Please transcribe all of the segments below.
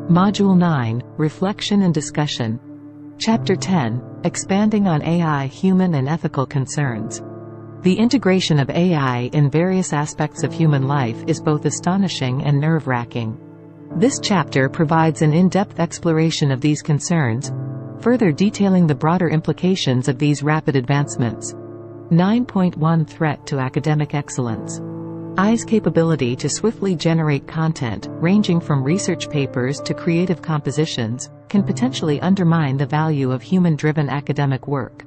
Module 9, Reflection and Discussion. Chapter 10, Expanding on AI, Human and Ethical Concerns. The integration of AI in various aspects of human life is both astonishing and nerve-wracking. This chapter provides an in-depth exploration of these concerns, further detailing the broader implications of these rapid advancements. 9.1 Threat to academic excellence. AI's capability to swiftly generate content, ranging from research papers to creative compositions, can potentially undermine the value of human-driven academic work.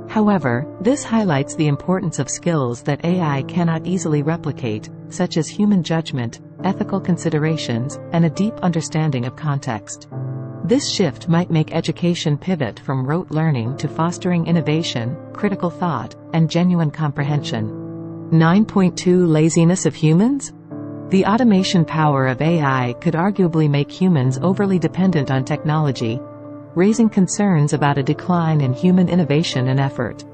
However, this highlights the importance of skills that AI cannot easily replicate, such as human judgment, ethical considerations, and a deep understanding of context. This shift might make education pivot from rote learning to fostering innovation, critical thought, and genuine comprehension. 9.2 Laziness of humans? The automation power of AI could arguably make humans overly dependent on technology, raising concerns about a decline in human innovation and effort.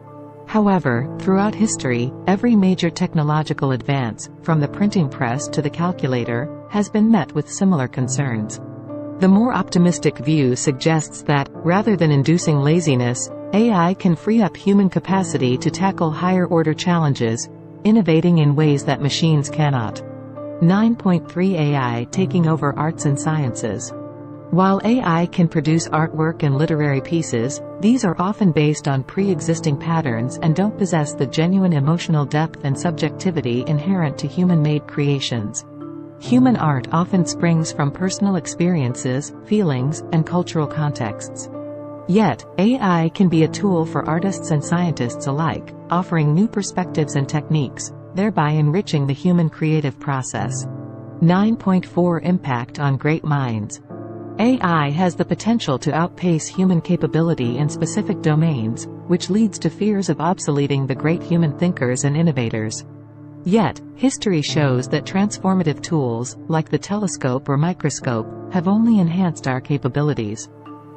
However, throughout history, every major technological advance, from the printing press to the calculator, has been met with similar concerns. The more optimistic view suggests that, rather than inducing laziness, AI can free up human capacity to tackle higher-order challenges, innovating in ways that machines cannot. 9.3 AI taking over arts and sciences. While AI can produce artwork and literary pieces, these are often based on pre-existing patterns and don't possess the genuine emotional depth and subjectivity inherent to human-made creations. Human art often springs from personal experiences, feelings, and cultural contexts. Yet, AI can be a tool for artists and scientists alike, offering new perspectives and techniques, thereby enriching the human creative process. 9.4 Impact on great minds. AI has the potential to outpace human capability in specific domains, which leads to fears of obsoleting the great human thinkers and innovators. Yet, history shows that transformative tools, like the telescope or microscope, have only enhanced our capabilities.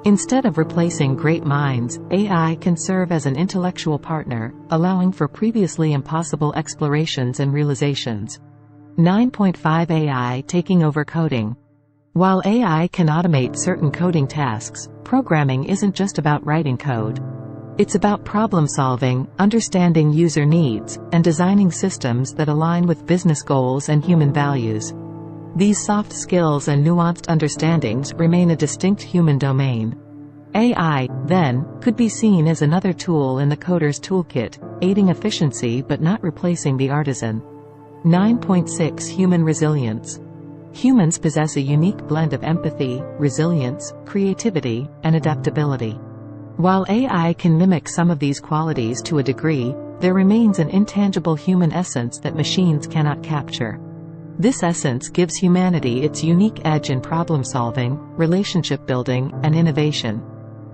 Instead of replacing great minds, AI can serve as an intellectual partner, allowing for previously impossible explorations and realizations. 9.5 AI taking over coding. While AI can automate certain coding tasks, programming isn't just about writing code. It's about problem-solving, understanding user needs, and designing systems that align with business goals and human values. These soft skills and nuanced understandings remain a distinct human domain. AI, then, could be seen as another tool in the coder's toolkit, aiding efficiency but not replacing the artisan. 9.6 Human resilience. Humans possess a unique blend of empathy, resilience, creativity, and adaptability. While AI can mimic some of these qualities to a degree, there remains an intangible human essence that machines cannot capture. This essence gives humanity its unique edge in problem-solving, relationship-building, and innovation.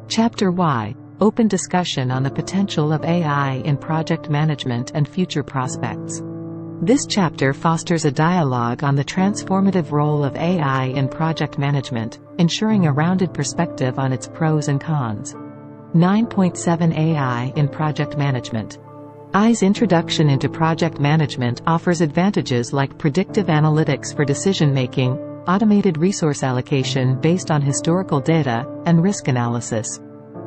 Chapter Y. Open discussion on the potential of AI in project management and future prospects. This chapter fosters a dialogue on the transformative role of AI in project management, ensuring a rounded perspective on its pros and cons. 9.7 AI in project management. AI's introduction into project management offers advantages like predictive analytics for decision-making, automated resource allocation based on historical data, and risk analysis.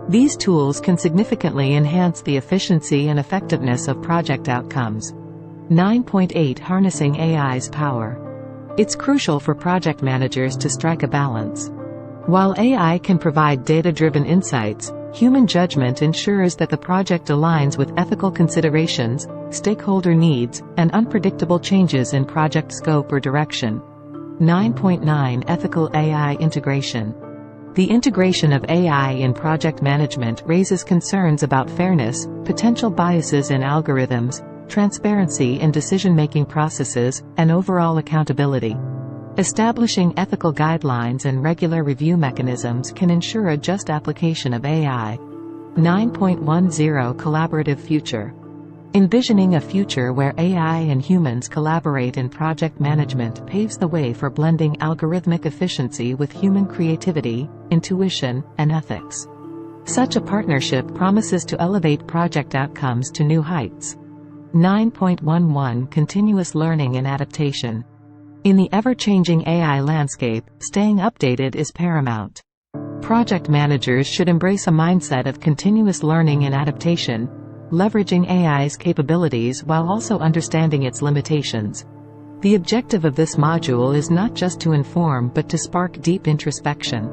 These tools can significantly enhance the efficiency and effectiveness of project outcomes. 9.8 Harnessing AI's power. It's crucial for project managers to strike a balance. While AI can provide data-driven insights, human judgment ensures that the project aligns with ethical considerations, stakeholder needs, and unpredictable changes in project scope or direction. 9.9 Ethical AI integration. The integration of AI in project management raises concerns about fairness, potential biases in algorithms, transparency in decision-making processes, and overall accountability. Establishing ethical guidelines and regular review mechanisms can ensure a just application of AI. 9.10 Collaborative future. Envisioning a future where AI and humans collaborate in project management paves the way for blending algorithmic efficiency with human creativity, intuition, and ethics. Such a partnership promises to elevate project outcomes to new heights. 9.11 Continuous learning and adaptation. In the ever-changing AI landscape, staying updated is paramount. Project managers should embrace a mindset of continuous learning and adaptation, leveraging AI's capabilities while also understanding its limitations. The objective of this module is not just to inform but to spark deep introspection.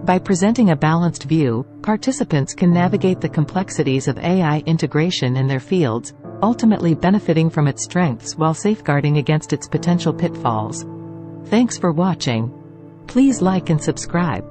By presenting a balanced view, participants can navigate the complexities of AI integration in their fields, ultimately benefiting from its strengths while safeguarding against its potential pitfalls. Thanks for watching. Please like and subscribe.